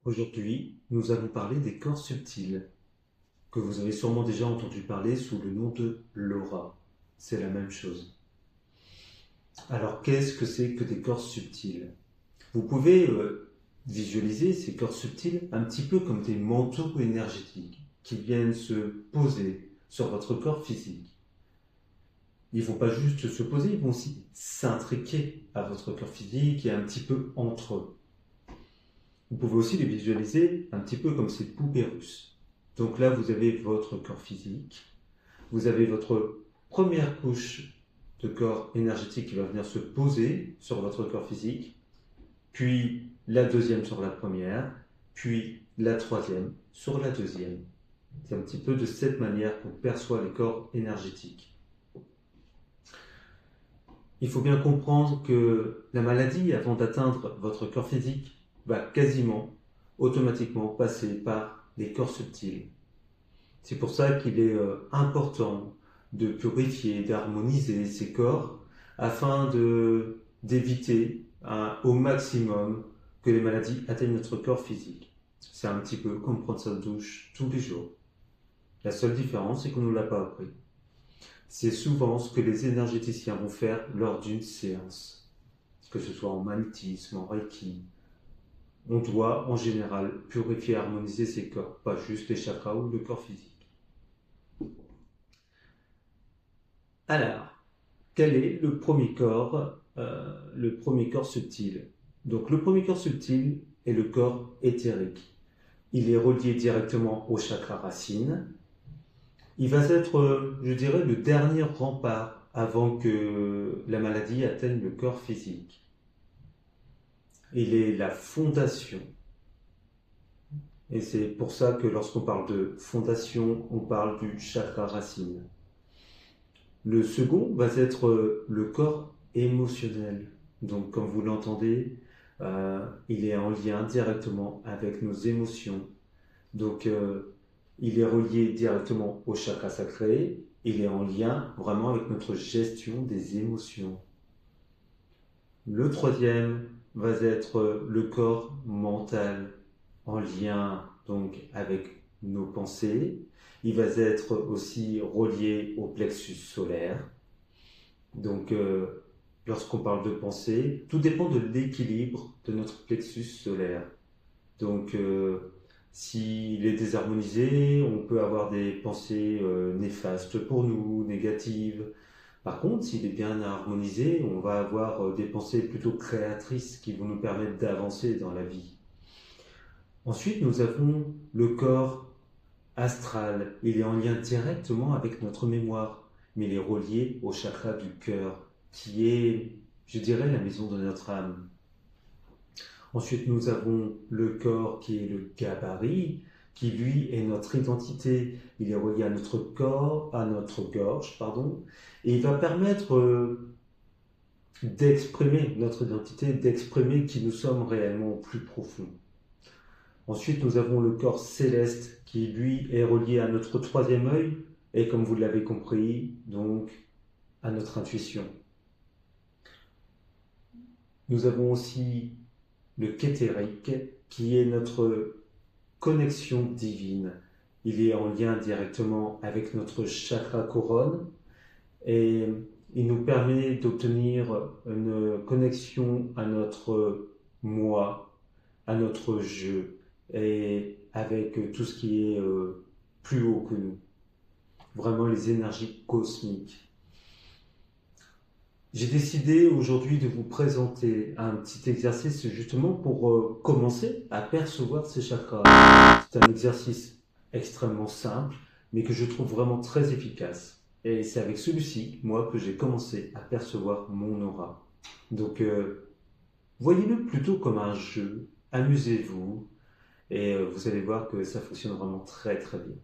Aujourd'hui, nous allons parler des corps subtils, que vous avez sûrement déjà entendu parler sous le nom de l'aura. C'est la même chose. Alors, qu'est-ce que c'est que des corps subtils? Vous pouvez visualiser ces corps subtils un petit peu comme des manteaux énergétiques qui viennent se poser sur votre corps physique. Ils ne vont pas juste se poser, ils vont aussi s'intriquer à votre corps physique et un petit peu entre eux. Vous pouvez aussi les visualiser un petit peu comme ces poupées russes. Donc là, vous avez votre corps physique, vous avez votre première couche de corps énergétique qui va venir se poser sur votre corps physique, puis la deuxième sur la première, puis la troisième sur la deuxième. C'est un petit peu de cette manière qu'on perçoit les corps énergétiques. Il faut bien comprendre que la maladie, avant d'atteindre votre corps physique, va quasiment automatiquement passer par les corps subtils. C'est pour ça qu'il est important de purifier, d'harmoniser ces corps afin d'éviter au maximum que les maladies atteignent notre corps physique. C'est un petit peu comme prendre sa douche tous les jours. La seule différence, c'est qu'on ne nous l'a pas appris. C'est souvent ce que les énergéticiens vont faire lors d'une séance, que ce soit en magnétisme, en reiki. On doit en général purifier et harmoniser ces corps, pas juste les chakras ou le corps physique. Alors, quel est le premier corps subtil? Donc le premier corps subtil est le corps éthérique. Il est relié directement au chakra racine. Il va être, je dirais, le dernier rempart avant que la maladie atteigne le corps physique. Il est la fondation. Et c'est pour ça que lorsqu'on parle de fondation, on parle du chakra racine. Le second va être le corps émotionnel. Donc, comme vous l'entendez, il est en lien directement avec nos émotions. Donc, il est relié directement au chakra sacré. Il est en lien vraiment avec notre gestion des émotions. Le troisième va être le corps mental, en lien donc avec nos pensées. Il va être aussi relié au plexus solaire. Donc, lorsqu'on parle de pensée, tout dépend de l'équilibre de notre plexus solaire. Donc, s'il est désharmonisé, on peut avoir des pensées néfastes pour nous, négatives. Par contre, s'il est bien harmonisé, on va avoir des pensées plutôt créatrices qui vont nous permettre d'avancer dans la vie. Ensuite, nous avons le corps astral. Il est en lien directement avec notre mémoire, mais il est relié au chakra du cœur, qui est, je dirais, la maison de notre âme. Ensuite, nous avons le corps qui est le gabarit, qui lui est notre identité. Il est relié à notre corps, à notre gorge, pardon, et il va permettre d'exprimer notre identité, d'exprimer qui nous sommes réellement au plus profond. Ensuite, nous avons le corps céleste qui, lui, est relié à notre troisième œil et, comme vous l'avez compris, donc à notre intuition. Nous avons aussi le kétérique qui est notre connexion divine. Il est en lien directement avec notre chakra couronne et il nous permet d'obtenir une connexion à notre moi, à notre je, et avec tout ce qui est plus haut que nous. Vraiment les énergies cosmiques. J'ai décidé aujourd'hui de vous présenter un petit exercice justement pour commencer à percevoir ces chakras. C'est un exercice extrêmement simple, mais que je trouve vraiment très efficace. Et c'est avec celui-ci, moi, que j'ai commencé à percevoir mon aura. Donc, voyez-le plutôt comme un jeu, amusez-vous, et vous allez voir que ça fonctionne vraiment très très bien.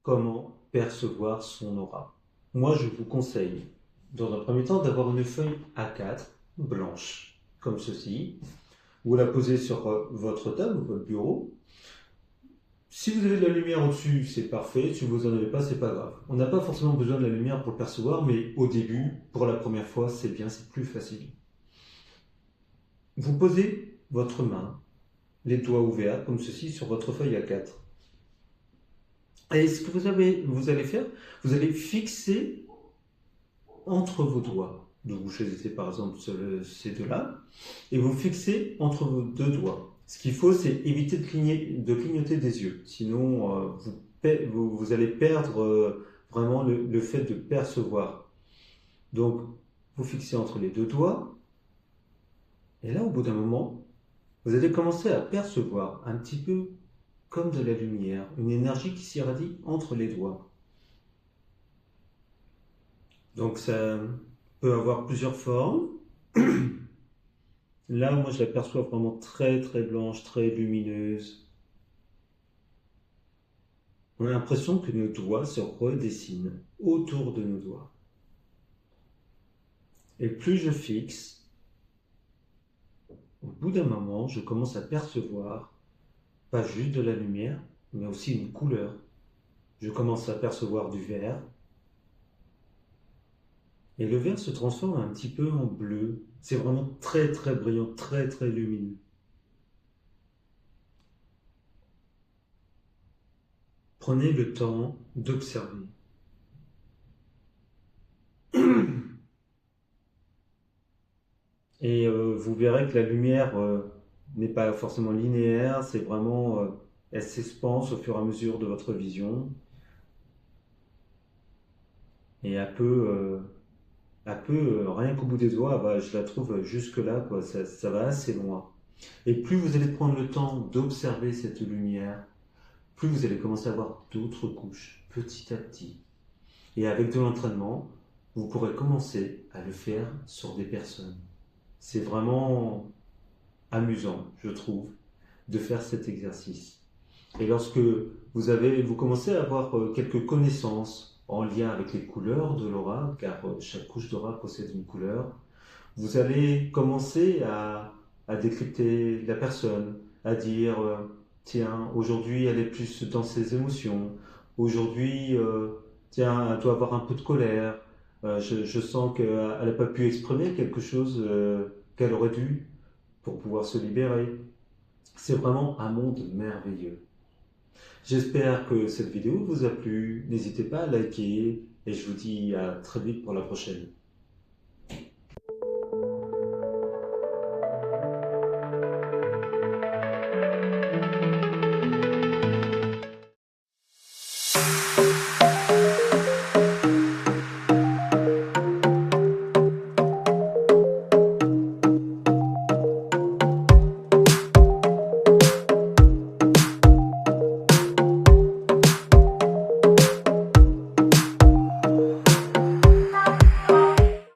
Comment percevoir son aura? Moi, je vous conseille, dans un premier temps, d'avoir une feuille A4 blanche, comme ceci. Vous la posez sur votre table ou votre bureau. Si vous avez de la lumière au-dessus, c'est parfait. Si vous n'en avez pas, c'est pas grave. On n'a pas forcément besoin de la lumière pour le percevoir, mais au début, pour la première fois, c'est bien, c'est plus facile. Vous posez votre main, les doigts ouverts, comme ceci, sur votre feuille A4. Et ce que vous allez faire, vous allez fixer entre vos doigts. Donc vous choisissez par exemple ces deux-là, et vous fixez entre vos deux doigts. Ce qu'il faut, c'est éviter de clignoter des yeux. Sinon, vous allez perdre vraiment le fait de percevoir. Donc, vous fixez entre les deux doigts, et là, au bout d'un moment, vous allez commencer à percevoir un petit peu comme de la lumière, une énergie qui s'irradie entre les doigts. Donc, ça peut avoir plusieurs formes. Là, moi, je l'aperçois vraiment très, très blanche, très lumineuse. On a l'impression que nos doigts se redessinent autour de nos doigts. Et plus je fixe, au bout d'un moment, je commence à percevoir pas juste de la lumière, mais aussi une couleur. Je commence à percevoir du vert. Et le vert se transforme un petit peu en bleu. C'est vraiment très très brillant, très très lumineux. Prenez le temps d'observer. Et vous verrez que la lumière n'est pas forcément linéaire, c'est vraiment, elle s'expanse au fur et à mesure de votre vision. Et rien qu'au bout des doigts, bah, je la trouve jusque-là, quoi, ça va assez loin. Et plus vous allez prendre le temps d'observer cette lumière, plus vous allez commencer à voir d'autres couches, petit à petit. Et avec de l'entraînement, vous pourrez commencer à le faire sur des personnes. C'est vraiment amusant, je trouve, de faire cet exercice. Et lorsque vous commencez à avoir quelques connaissances en lien avec les couleurs de l'aura, car chaque couche d'aura possède une couleur, vous allez commencer à décrypter la personne, à dire tiens, aujourd'hui elle est plus dans ses émotions, aujourd'hui, tiens, elle doit avoir un peu de colère, je sens qu'elle n'a pas pu exprimer quelque chose qu'elle aurait dû pour pouvoir se libérer. C'est vraiment un monde merveilleux. J'espère que cette vidéo vous a plu. N'hésitez pas à liker et je vous dis à très vite pour la prochaine.